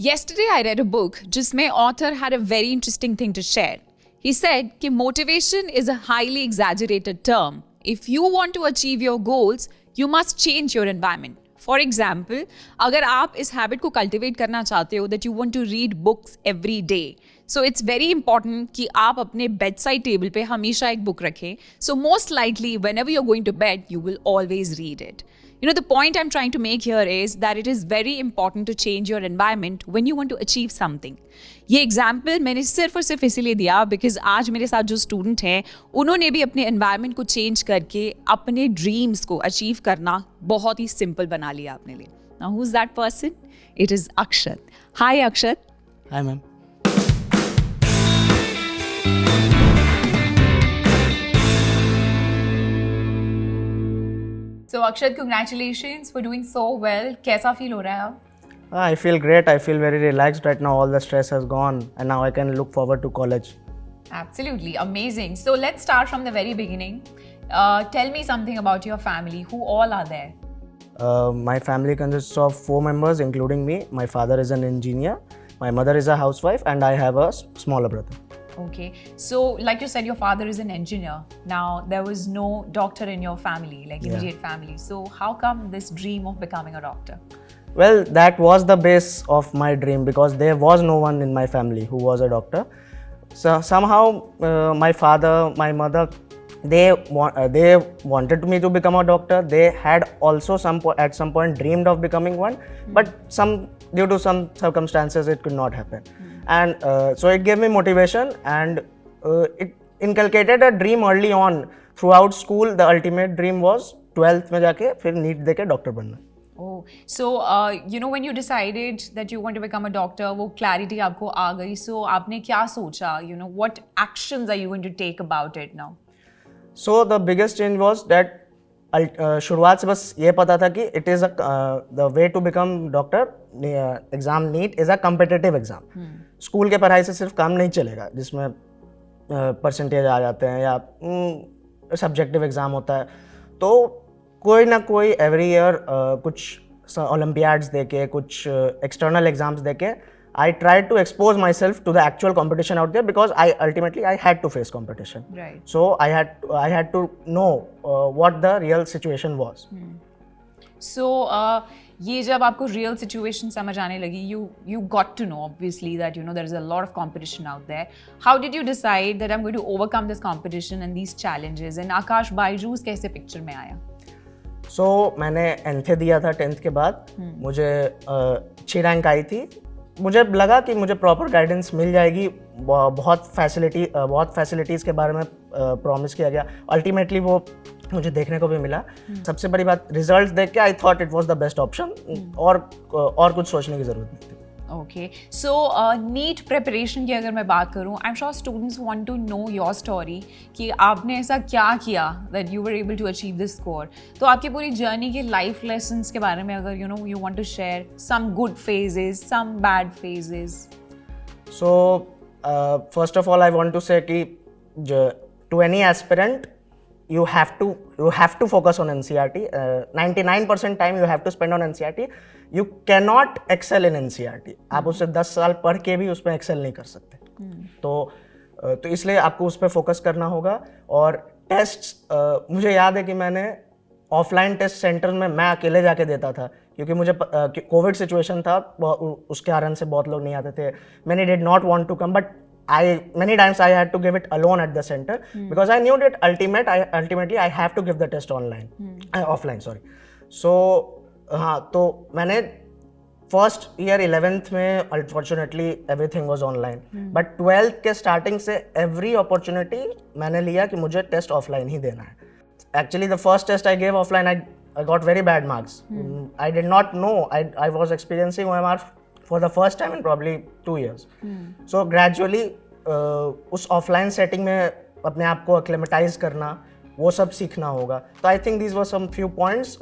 Yesterday, I read a book जिसमें author had a very interesting thing to share. He said कि motivation is a highly exaggerated term. If you want to achieve your goals, you must change your environment. For example, अगर आप इस habit को cultivate करना चाहते हो that you want to read books every day, so it's very important कि आप अपने bedside table पे हमेशा एक book रखें. So most likely, whenever you're going to bed, you will always read it. You know, the point I'm trying to make here is that it is very important to change your environment when you want to achieve something. ये example मैंने सिर्फ और सिर्फ इसीलिए दिया because आज मेरे साथ जो स्टूडेंट हैं उन्होंने भी अपने एनवायरनमेंट को चेंज करके अपने ड्रीम्स को अचीव करना बहुत ही सिंपल बना लिया अपने लिए. Now who is that person? It is Akshat. Hi Akshat. Hi ma'am. So Akshat, congratulations for doing so well. कैसा फील हो रहा है अब? I feel great. I feel very relaxed right now. All the stress has gone and now I can look forward to college. Absolutely amazing. So let's start from the very beginning. Tell me something about your family. Who all are there? My family consists of 4 members including me. My father is an engineer. My mother is a housewife and I have a smaller brother. Okay, so like you said, your father is an engineer. Now, there was no doctor in your family, like immediate family. So, how come this dream of becoming a doctor? Well, that was the base of my dream because there was no one in my family who was a doctor. So somehow, my father, my mother, they wanted me to become a doctor. They had also at some point dreamed of becoming one, but due to some circumstances, it could not happen. And so it gave me motivation and it inculcated a dream early on. Throughout school, the ultimate dream was 12th में जाके फिर NEET देके doctor बनना. Oh, so you know when you decided that you want to become a doctor, वो clarity आपको आ गई. So आपने क्या सोचा? You know, what actions are you going to take about it now? So the biggest change was that शुरुआत से बस ये पता था कि it is the way to become doctor. Exam NEET is a competitive exam. School के पढ़ाई से सिर्फ काम नहीं चलेगा जिसमें परसेंटेज आ जाते हैं या सब्जेक्टिव एग्ज़ाम होता है. तो कोई ना कोई एवरी ईयर कुछ ओलम्पियाड्स देके कुछ एक्सटर्नल एग्जाम्स देके I tried to expose myself to the actual competition out there because I had to face competition. Right. So I had to know what the real situation was. So ये जब आपको real situation समझ आने लगी, you got to know obviously that you know there is a lot of competition out there. How did you decide that I'm going to overcome this competition and these challenges? And Akash Byju's कैसे picture में आया? So मैंने NTH दिया था 10th के बाद. मुझे 6 rank आई थी. मुझे लगा कि मुझे प्रॉपर गाइडेंस मिल जाएगी. बहुत फैसिलिटीज़ के बारे में प्रॉमिस किया गया. अल्टीमेटली वो मुझे देखने को भी मिला. सबसे बड़ी बात, रिजल्ट्स देख के I thought it was the best option. और कुछ सोचने की ज़रूरत नहीं थी. Okay, so NEET preparation की अगर मैं बात करूँ, I'm sure students want to know your story कि आपने ऐसा क्या किया that you were able to achieve this score. तो आपकी पूरी journey के life lessons के बारे में अगर you want to share some good phases, some bad phases. So first of all, I want to say कि to any aspirant, you have to focus on NCERT. 99% time you have to spend on NCERT. You cannot excel in NCERT. आप उससे 10 साल पढ़ के भी उसमें excel नहीं कर सकते. तो इसलिए आपको उस पर फोकस करना होगा. और टेस्ट्स, मुझे याद है कि मैंने ऑफलाइन टेस्ट सेंटर में मैं अकेले जाके देता था क्योंकि मुझे कोविड सिचुएशन था. उसके कारण से बहुत लोग नहीं आते थे. Many did not want to come, but many times I had to give it alone at the center because I knew that ultimately I have to give the test offline. So हाँ, तो मैंने first year 11th में unfortunately everything was online, but 12th के starting से every opportunity मैंने लिया कि मुझे टेस्ट ऑफलाइन ही देना है. Actually the first test I gave offline, I got very bad marks. I did not know, I was experiencing OMR for the first time in probably 2 years. So gradually उस offline setting में अपने आप को acclimatise करना, वो सब सीखना होगा. तो I think these were some few points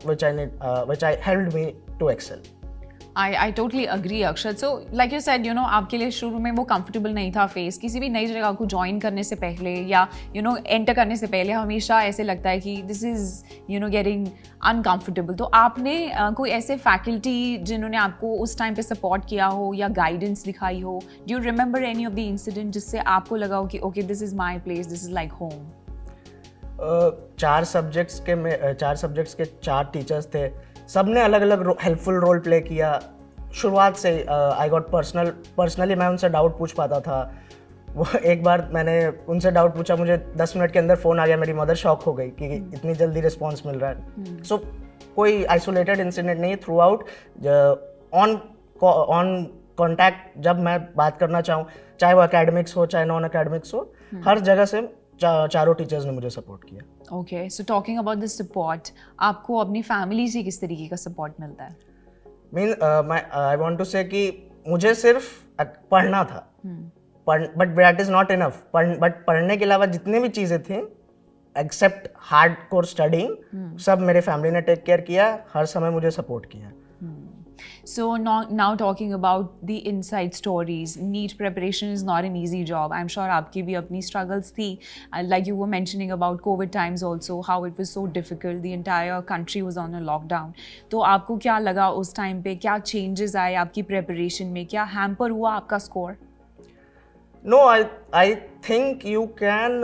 which I helped me to excel. I totally agree, Akshat. So, like you said, आपके लिए शुरू में वो comfortable नहीं था फेस किसी भी नई जगह को ज्वाइन करने से पहले या एंटर करने से पहले हमेशा ऐसे लगता है कि दिस इज़ गेटिंग अनकम्फर्टेबल. तो आपने कोई ऐसे फैकल्टी जिन्होंने आपको उस टाइम पे सपोर्ट किया हो या गाइडेंस दिखाई हो, do you remember any of the incident जिससे आपको लगा हो कि okay this is my place, this is like home? चार सब्जेक्ट्स के चार टीचर्स थे, सब ने अलग अलग हेल्पफुल रोल प्ले किया. शुरुआत से आई गॉट पर्सनली मैं उनसे डाउट पूछ पाता था. वो एक बार मैंने उनसे डाउट पूछा, मुझे 10 मिनट के अंदर फ़ोन आ गया. मेरी मदर शॉक हो गई कि इतनी जल्दी रिस्पॉन्स मिल रहा है. सो कोई आइसोलेटेड इंसिडेंट नहीं है. थ्रू आउट ऑन कॉन्टैक्ट जब मैं बात करना चाहूँ, चाहे वो एकेडमिक्स हो चाहे नॉन एकेडमिक्स हो, हर जगह से चारों टीचर्स ने मुझे सपोर्ट किया. Okay, so talking about the support, आपको अपनी फैमिली से किस तरीके का सपोर्ट मिलता है? आई वांट टू से कि मुझे सिर्फ पढ़ना था, but that is not enough. But पढ़ने के अलावा जितनी भी चीज़ें थी एक्सेप्ट हार्ड कोर स्टडिंग, सब मेरे फैमिली ने टेक केयर किया, हर समय मुझे सपोर्ट किया. So now talking about the inside stories, NEET preparation is not an easy job. I'm sure आपकी भी अपनी struggles थी. Like you were mentioning about COVID times also, how it was so difficult. The entire country was on a lockdown. तो आपको क्या लगा उस time पे? क्या changes आए आपकी preparation में? क्या hamper हुआ आपका score? No, I think you can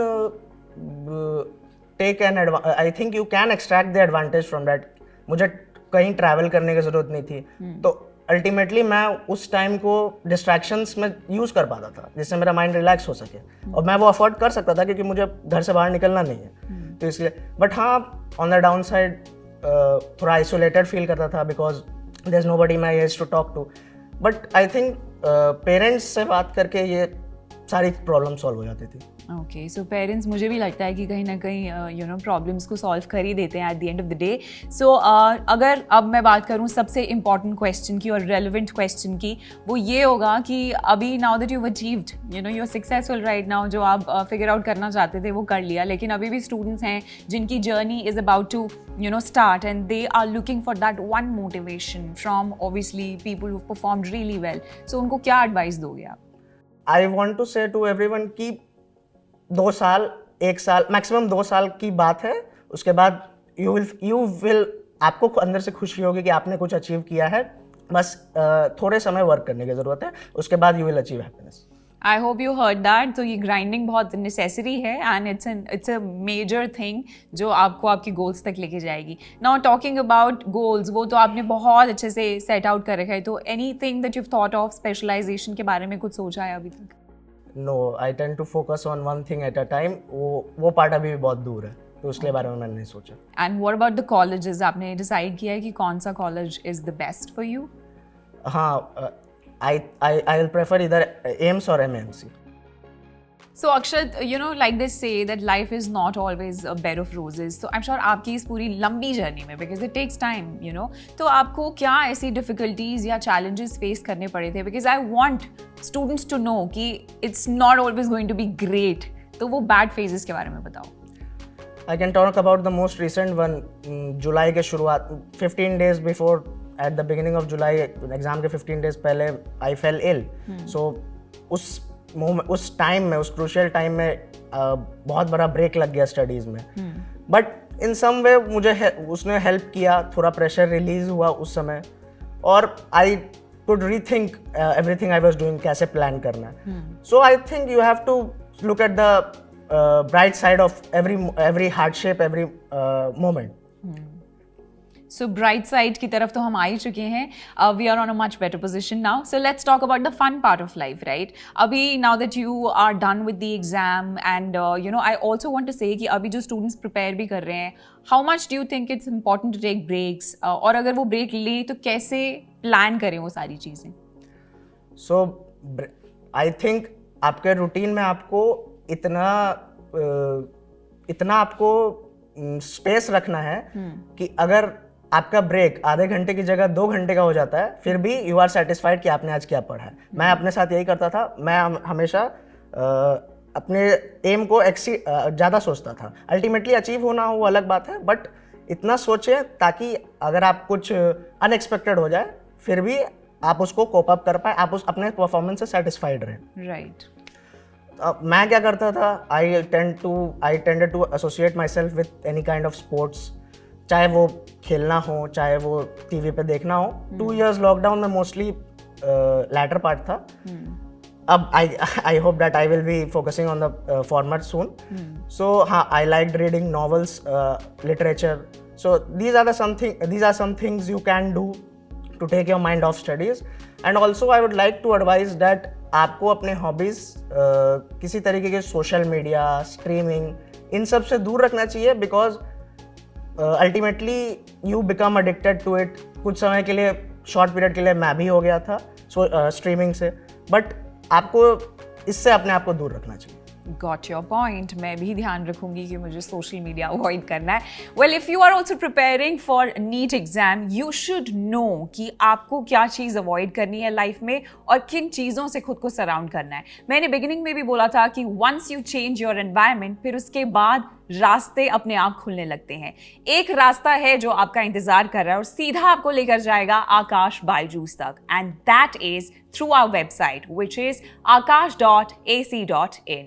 I think you can extract the advantage from that. मुझे कहीं ट्रैवल करने की ज़रूरत नहीं थी, तो अल्टीमेटली मैं उस टाइम को डिस्ट्रैक्शंस में यूज़ कर पाता था जिससे मेरा माइंड रिलैक्स हो सके. और मैं वो अफोर्ड कर सकता था क्योंकि मुझे घर से बाहर निकलना नहीं है. तो इसलिए, बट हाँ, ऑन द डाउन साइड थोड़ा आइसोलेटेड फील करता था because there is nobody my age to talk to. But I think parents से बात करके ये सारी प्रॉब्लम सॉल्व हो जाती थी. ओके, सो पेरेंट्स मुझे भी लगता है कि कहीं ना कहीं प्रॉब्लम्स को सॉल्व कर ही देते हैं at the end of the day. So अगर अब मैं बात करूँ सबसे इम्पॉर्टेंट क्वेश्चन की और रेलिवेंट क्वेश्चन की, वो ये होगा कि अभी now that you achieved you are successful right now, जो आप फिगर आउट करना चाहते थे वो कर लिया, लेकिन अभी भी स्टूडेंट्स हैं जिनकी journey is about to start and they are looking for that one motivation from obviously people who performed really well. So उनको क्या एडवाइस दोगे आप? I want to say to everyone कि 2 साल 1 साल मैक्सिमम 2 साल की बात है. उसके बाद यू विल आपको अंदर से खुशी होगी कि आपने कुछ अचीव किया है. बस थोड़े समय वर्क करने की ज़रूरत है, उसके बाद you will achieve happiness. I hope you heard that. तो ये ग्राइंडिंग बहुत नेसेसरी है and it's a major thing जो आपको आपके गोल्स तक लेके जाएगी. नाउ टॉकिंग अबाउट गोल्स, वो तो आपने बहुत अच्छे से सेट आउट कर रखा है. तो anything that you thought of specialization के बारे में कुछ सोचा है अभी तक? No, I tend to focus on one thing at a time. वो पार्ट अभी भी बहुत दूर है, तो उसके बारे में मैंने नहीं सोचा. And what about the colleges? आपने डिसाइड किया है कि कौन सा college is the best for you? हाँ, I will prefer either AIMS or MMC. So Akshat, like they say that life is not always a bed of roses. So I'm sure आपकी इस पूरी लंबी जर्नी में, because it takes time, तो आपको क्या ऐसी difficulties या challenges face करने पड़े थे? Because I want students to know कि it's not always going to be great. तो वो bad phases के बारे में बताओ. I can talk about the most recent one. जुलाई के शुरुआत 15 days before, at the beginning of July, exam के 15 days पहले I fell ill. So उस टाइम में, उस क्रूशियल टाइम में बहुत बड़ा ब्रेक लग गया स्टडीज़ में. बट इन सम वे मुझे उसने हेल्प किया, थोड़ा प्रेशर रिलीज हुआ उस समय, और I could rethink everything I was doing, कैसे प्लान करना है. So I think you have to look at the bright side of every hardship, every moment. So bright side की तरफ तो हम आ ही चुके हैं. We are on a much better position now. So let's talk about the fun part of life, right? अभी now that you are done with the exam and I also want to say कि अभी जो students prepare भी कर रहे हैं, how much do you think it's important to take breaks? और अगर वो break ले तो कैसे plan करें वो सारी चीज़ें? So I think आपके रूटीन में आपको इतना आपको स्पेस रखना है कि अगर आपका ब्रेक आधे घंटे की जगह 2 घंटे का हो जाता है, फिर भी यू आर सेटिस्फाइड कि आपने आज क्या पढ़ा है. मैं अपने साथ यही करता था. मैं हमेशा अपने एम को ज़्यादा सोचता था. अल्टीमेटली अचीव होना वो अलग बात है, बट इतना सोचें ताकि अगर आप कुछ अनएक्सपेक्टेड हो जाए फिर भी आप उसको कोप अप कर पाए, आप उस अपने परफॉर्मेंस से सेटिस्फाइड रहें। राइट। मैं क्या करता था, I tended to associate myself with any kind of sports, चाहे वो खेलना हो, चाहे वो टीवी पे देखना हो। 2 years लॉकडाउन में मोस्टली लैटर पार्ट था। अब I hope that I will be focusing on the format soon. So हाँ, I liked reading novels, literature. So these are some things you can do to take your mind off studies. And also I would like to advise that आपको अपने hobbies किसी तरीके के social media, streaming, इन सब से दूर रखना चाहिए, because ultimately you become addicted to it. कुछ समय के लिए, शॉर्ट पीरियड के लिए मैं भी हो गया था स्ट्रीमिंग से, बट आपको इससे अपने आप को दूर रखना चाहिए। Got your point. मैं भी ध्यान रखूंगी कि मुझे सोशल मीडिया अवॉइड करना है। Well, if you are also preparing for NEET exam, you should know कि आपको क्या चीज़ अवॉइड करनी है लाइफ में और किन चीज़ों से खुद को सराउंड करना है। मैंने बिगिनिंग में भी बोला था कि once you change your environment, फिर उसके बाद रास्ते अपने आप खुलने लगते हैं। एक रास्ता है जो आपका इंतजार कर रहा है और सीधा आपको लेकर जाएगा आकाश बायजूस तक, and that is through our website, which is akash.ac.in.